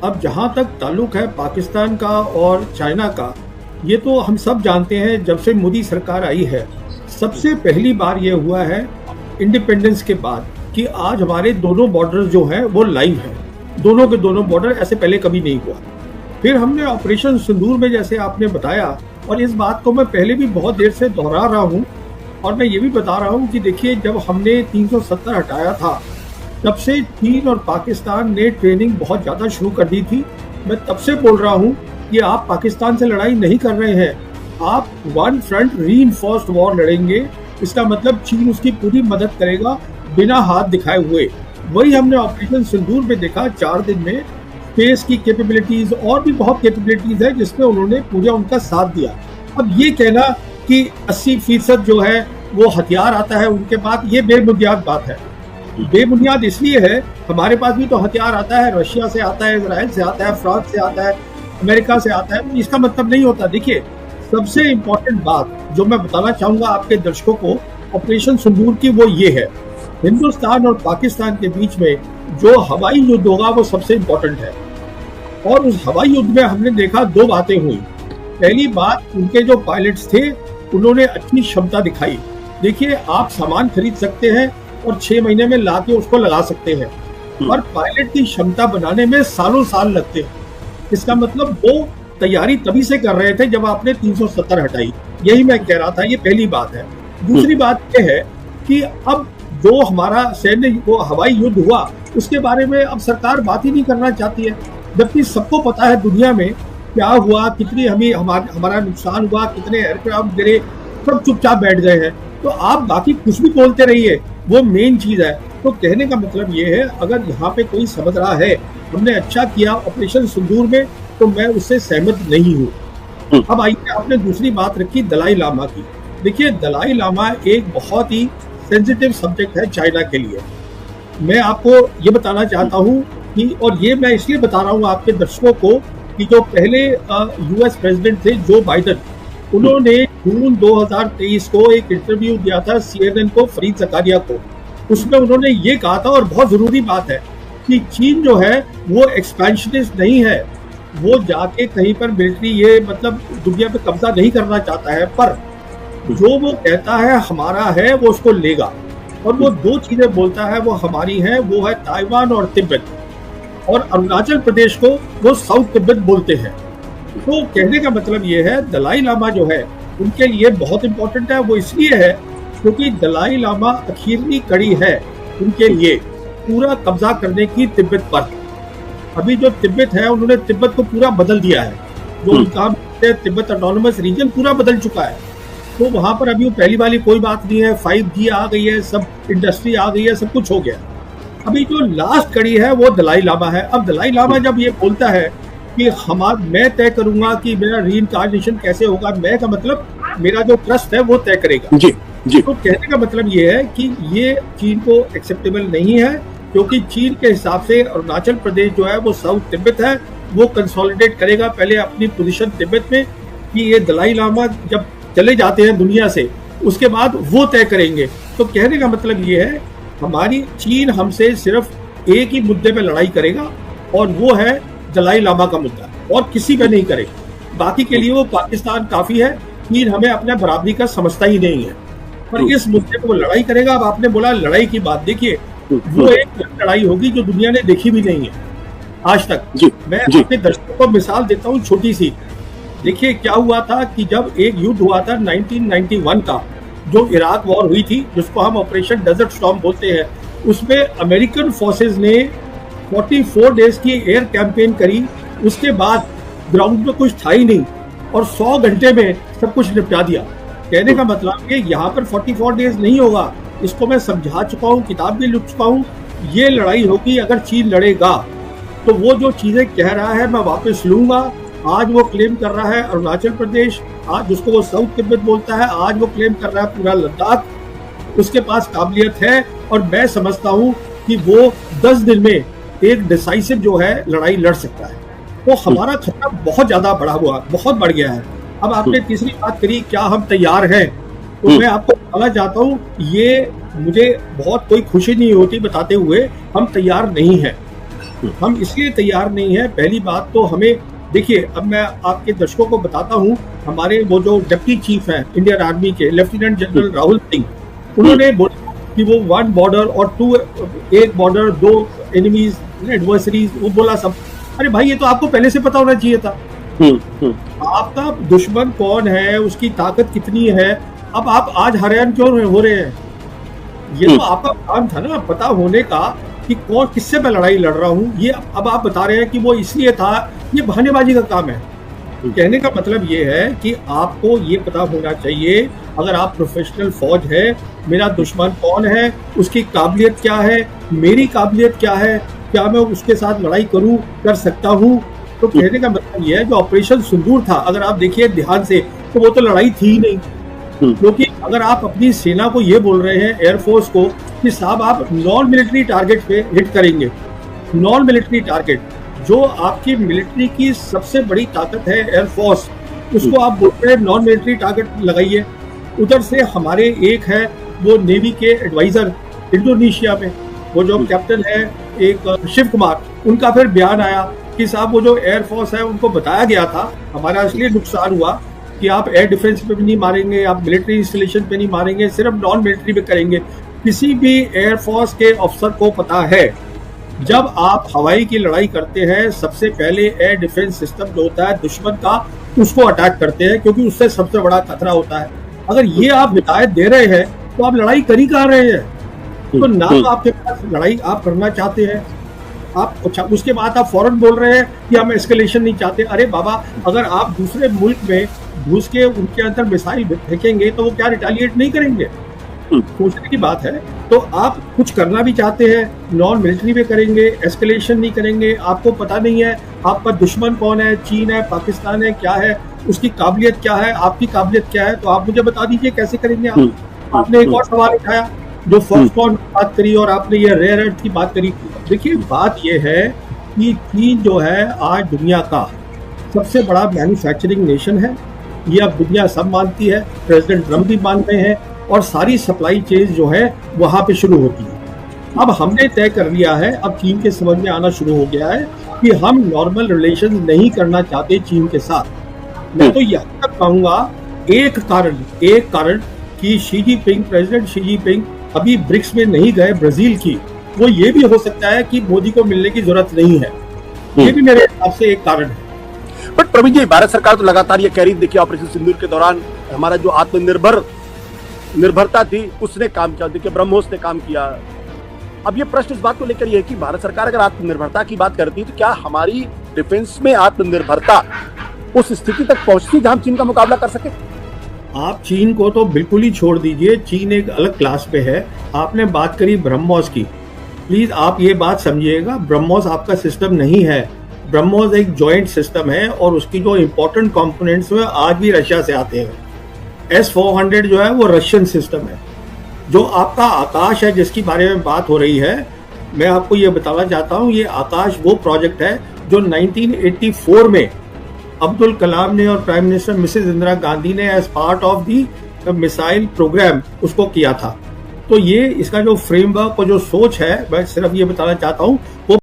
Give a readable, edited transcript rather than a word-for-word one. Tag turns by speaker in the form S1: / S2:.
S1: अब जहाँ तक ताल्लुक है पाकिस्तान का और चाइना का, ये तो हम सब जानते हैं जब से मोदी सरकार आई है, सबसे पहली बार ये हुआ है इंडिपेंडेंस के बाद कि आज हमारे दोनों बॉर्डर जो हैं वो लाइव हैं। दोनों के दोनों बॉर्डर, ऐसे पहले कभी नहीं हुआ। फिर हमने ऑपरेशन सिंदूर में, जैसे आपने बताया, और इस बात को मैं पहले भी बहुत देर से दोहरा रहा हूँ और मैं ये भी बता रहा हूँ कि देखिए, जब हमने 370 हटाया था तब से चीन और पाकिस्तान ने ट्रेनिंग बहुत ज़्यादा शुरू कर दी थी। मैं तब से बोल रहा हूँ कि आप पाकिस्तान से लड़ाई नहीं कर रहे हैं, आप वन फ्रंट रीइंफोर्स्ड वॉर लड़ेंगे। इसका मतलब चीन उसकी पूरी मदद करेगा बिना हाथ दिखाए हुए। वही हमने ऑपरेशन सिंदूर में देखा। 4 दिन में स्पेस की कैपेबिलिटीज और भी बहुत कैपेबिलिटीज है जिसमें उन्होंने पूरा उनका साथ दिया। अब ये कहना कि 80% जो है वो हथियार आता है उनके पास, ये बेबुनियाद बात है। बेबुनियाद इसलिए है, हमारे पास भी तो हथियार आता है, रशिया से आता है, इजराइल से आता है, फ्रांस से आता है, अमेरिका से आता है। इसका मतलब नहीं होता। देखिए, सबसे इम्पोर्टेंट बात जो मैं बताना चाहूंगा आपके दर्शकों को ऑपरेशन सिंदूर की, वो ये है, हिंदुस्तान और पाकिस्तान के बीच में जो हवाई युद्ध होगा वो सबसे इम्पोर्टेंट है। और उस हवाई युद्ध में हमने देखा 2 बातें हुई। पहली बात, उनके जो पायलट्स थे उन्होंने अच्छी क्षमता दिखाई। देखिए, आप सामान खरीद सकते हैं और 6 महीने में लाके उसको लगा सकते हैं, और पायलट की क्षमता बनाने में सालों साल लगते हैं। इसका मतलब वो तैयारी तभी से कर रहे थे जब आपने 370 हटाई। यही मैं कह रहा था, ये पहली बात है। दूसरी बात ये है कि अब जो हमारा सैन्य वो हवाई युद्ध हुआ उसके बारे में अब सरकार बात ही नहीं करना चाहती है, जबकि सबको पता है दुनिया में क्या हुआ, कितनी हमारा नुकसान हुआ, कितने एयरक्राफ्ट गिरे, सब चुपचाप बैठ गए हैं। तो आप बाकी कुछ भी बोलते रहिए, वो मेन चीज है। तो कहने का मतलब ये है, अगर यहाँ पे कोई समझ रहा है हमने अच्छा किया ऑपरेशन सिंदूर में, तो मैं उससे सहमत नहीं हूँ। अब आइए, आपने दूसरी बात रखी दलाई लामा की। देखिए, दलाई लामा एक बहुत ही सेंसिटिव सब्जेक्ट है चाइना के लिए। मैं आपको ये बताना चाहता हूँ कि, और ये मैं इसलिए बता रहा हूँ आपके दर्शकों को, कि जो पहले यूएस प्रेसिडेंट थे जो बाइडेन, उन्होंने जून 2023 को एक इंटरव्यू दिया था CNN को, फरीद ज़कारिया को। उसमें उन्होंने ये कहा था, और बहुत जरूरी बात है, कि चीन जो है वो एक्सपेंशनिस्ट नहीं है, वो जाके कहीं पर मिलिट्री ये मतलब दुनिया पे कब्जा नहीं करना चाहता है, पर जो वो कहता है हमारा है वो उसको लेगा। और वो 2 चीजें बोलता है वो हमारी हैं, वो है ताइवान और तिब्बत, और अरुणाचल प्रदेश को वो साउथ तिब्बत बोलते हैं। तो कहने का मतलब ये है, दलाई लामा जो है उनके लिए बहुत इंपॉर्टेंट है। वो इसलिए है क्योंकि दलाई लामा आखिरी कड़ी है उनके लिए पूरा कब्जा करने की तिब्बत पर। अभी जो तिब्बत है उन्होंने तिब्बत को पूरा बदल दिया है, जो उनका तिब्बत ऑटोनोमस रीजन पूरा बदल चुका है। तो वहां पर अभी पहली वाली कोई बात नहीं है, 5G आ गई है, सब इंडस्ट्री आ गई है, सब कुछ हो गया। अभी जो लास्ट कड़ी है वो दलाई लामा है। अब दलाई लामा जब ये बोलता है कि मैं तय करूंगा कि मेरा रीइंकार्नेशन कैसे होगा, मैं का मतलब मेरा जो ट्रस्ट है वो तय करेगा।
S2: जी।
S1: तो कहने का मतलब ये है कि ये चीन को एक्सेप्टेबल नहीं है, क्योंकि चीन के हिसाब से अरुणाचल प्रदेश जो है वो साउथ तिब्बत है, वो कंसोलिडेट करेगा पहले अपनी पोजीशन तिब्बत में, कि ये दलाई लामा जब चले जाते हैं दुनिया से उसके बाद वो तय करेंगे। तो कहने का मतलब ये है, हमारी चीन हमसे सिर्फ एक ही मुद्दे पे लड़ाई करेगा, और वो है दलाई लामा का मुद्दा, और किसी पे नहीं करेगा। बाकी के लिए वो पाकिस्तान काफी है, चीन हमें अपने बराबरी का समझता ही नहीं है, पर इस मुद्दे पे वो लड़ाई करेगा। अब आपने बोला लड़ाई की बात, देखिए वो एक लड़ाई होगी जो दुनिया ने देखी भी नहीं है आज तक। मैं अपने दर्शकों को मिसाल देता हूँ छोटी सी। देखिए, क्या हुआ था कि जब एक युद्ध हुआ था 1991 का, जो इराक वॉर हुई थी, जिसको हम ऑपरेशन डेजर्ट स्टॉर्म बोलते हैं, उसमें अमेरिकन फोर्सेस ने 44 डेज की एयर कैंपेन करी। उसके बाद ग्राउंड में कुछ था ही नहीं, और 100 घंटे में सब कुछ निपटा दिया। कहने का मतलब कि यहाँ पर 44 डेज नहीं होगा, इसको मैं समझा चुका हूँ, किताब भी लिख चुका हूँ। ये लड़ाई होगी अगर चीन लड़ेगा, तो वो जो चीजें कह रहा है मैं वापस लूंगा। आज वो क्लेम कर रहा है अरुणाचल प्रदेश, आज जिसको वो साउथ तिब्बत बोलता है, आज वो क्लेम कर रहा है पूरा लद्दाख। उसके पास काबिलियत है, और मैं समझता हूँ कि वो 10 दिन में एक डिसाइसिव जो है लड़ाई लड़ सकता है। तो हमारा खतरा बहुत ज्यादा बहुत बढ़ गया है। अब आपने तीसरी बात करी, क्या हम तैयार हैं? तो मैं आपको बताना चाहता हूँ, ये मुझे बहुत कोई खुशी नहीं होती बताते हुए, हम तैयार नहीं हैं। हम इसलिए तैयार नहीं है। पहली बात तो हमें देखिए, अब मैं आपके दर्शकों को बताता हूँ, हमारे वो जो डिप्टी चीफ हैं इंडियन आर्मी के, लेफ्टिनेंट जनरल राहुल सिंह, उन्होंने बोला कि वो 1 बॉर्डर और 2, 1 बॉर्डर 2 एनिमीज एडवर्सरीज, वो बोला सब। अरे भाई, ये तो आपको पहले से पता होना चाहिए था। आपका दुश्मन कौन है, उसकी ताकत कितनी है, अब आप आज हैरान क्यों हो रहे हैं? ये तो आपका काम था ना, पता होने का कि कौन किससे मैं लड़ाई लड़ रहा हूँ। ये अब आप बता रहे हैं कि वो इसलिए था, ये बहानेबाजी का काम है। कहने का मतलब ये है कि आपको ये पता होना चाहिए, अगर आप प्रोफेशनल फौज है, मेरा दुश्मन कौन है, उसकी काबिलियत क्या है, मेरी काबिलियत क्या है, क्या मैं उसके साथ लड़ाई कर सकता हूँ। तो कहने का मतलब ये है, जो ऑपरेशन सिंदूर था, अगर आप देखिए ध्यान से, तो वो तो लड़ाई थी ही नहीं। क्योंकि अगर आप अपनी सेना को ये बोल रहे हैं, एयरफोर्स को, कि साहब आप नॉन मिलिट्री टारगेट पे हिट करेंगे, नॉन मिलिट्री टारगेट, जो आपकी मिलिट्री की सबसे बड़ी ताकत है एयरफोर्स, उसको आप बोलते हैं नॉन मिलिट्री टारगेट लगाइए। उधर से हमारे एक है वो नेवी के एडवाइजर इंडोनेशिया में, वो जो कैप्टन है एक शिव कुमार, उनका फिर बयान आया कि साहब वो जो एयरफोर्स है, उनको बताया गया था, हमारा इसलिए नुकसान हुआ कि आप एयर डिफेंस पे भी नहीं मारेंगे, आप मिलिट्री इंस्टॉलेशन पे नहीं मारेंगे, सिर्फ नॉन मिलिट्री पे करेंगे। किसी भी एयरफोर्स के अफसर को पता है, जब आप हवाई की लड़ाई करते हैं, सबसे पहले एयर डिफेंस सिस्टम जो होता है दुश्मन का, उसको अटैक करते हैं, क्योंकि उससे सबसे बड़ा खतरा होता है। अगर ये आप हिदायत दे रहे हैं, तो आप लड़ाई कर ही कहाँ रहे हैं? तो ना तो आपके पास लड़ाई आप करना चाहते हैं, आप उसके बाद आप फौरन बोल रहे हैं कि हम एस्केलेशन नहीं चाहते। अरे बाबा, अगर आप दूसरे मुल्क में घुस के उनके अंदर मिसाइल फेंकेंगे, तो वो क्या रिटेलिएट नहीं करेंगे? सोचने की बात है। तो आप कुछ करना भी चाहते हैं, नॉन मिलिट्री में करेंगे, एस्केलेशन नहीं करेंगे। आपको पता नहीं है आपका दुश्मन कौन है, चीन है, पाकिस्तान है, क्या है, उसकी काबिलियत क्या है, आपकी काबिलियत क्या है, तो आप मुझे बता दीजिए कैसे करेंगे आप। आपने एक और सवाल उठाया, जो फॉक्सकॉन की बात करी, और आपने ये रेयर अर्थ की बात करी। देखिए, बात ये है कि चीन जो है आज दुनिया का सबसे बड़ा मैन्युफैक्चरिंग नेशन है, ये अब दुनिया सब मानती है, प्रेसिडेंट ट्रम्प भी मान रहे हैं, और सारी सप्लाई चेन जो है वहां पे शुरू होती है। अब हमने तय कर लिया है, अब चीन के समझ में आना शुरू हो गया है कि हम नॉर्मल रिलेशन नहीं करना चाहते चीन के साथ। मैं तो यहाँ तक कहूंगा, एक कारण कि Xi Jinping, president Xi Jinping अभी ब्रिक्स में नहीं गए ब्राजील की, वो ये भी हो सकता है कि मोदी को मिलने की जरूरत नहीं है। ये भी मेरे हिसाब से एक कारण है।
S2: बट प्रवीण जी, भारत सरकार तो लगातार ये कह रही, देखिए ऑपरेशन सिंदूर के दौरान हमारा जो निर्भरता थी उसने काम किया, देखिए ब्रह्मोस ने काम किया। अब ये प्रश्न इस बात को लेकर है कि भारत सरकार अगर आत्मनिर्भरता की बात करती है, तो क्या हमारी डिफेंस में आत्मनिर्भरता उस स्थिति तक पहुंचती जहां चीन का मुकाबला कर सके?
S1: आप चीन को तो बिल्कुल ही छोड़ दीजिए, चीन एक अलग क्लास पे है। आपने बात करी ब्रह्मोस की, प्लीज आप ये बात समझिएगा, ब्रह्मोस आपका सिस्टम नहीं है। ब्रह्मोस एक जॉइंट सिस्टम है, और उसकी जो इंपॉर्टेंट कंपोनेंट्स में आज भी रशिया से आते हैं। S-400 जो है वो रशियन सिस्टम है। जो आपका आकाश है, जिसकी बारे में बात हो रही है, मैं आपको ये बताना चाहता हूँ, ये आकाश वो प्रोजेक्ट है जो 1984 में अब्दुल कलाम ने और prime minister Mrs Indira Gandhi ने as part of the missile programme उसको किया था। तो ये इसका जो फ्रेमवर्क और जो सोच है, मैं सिर्फ ये बताना चाहता हूँ, वो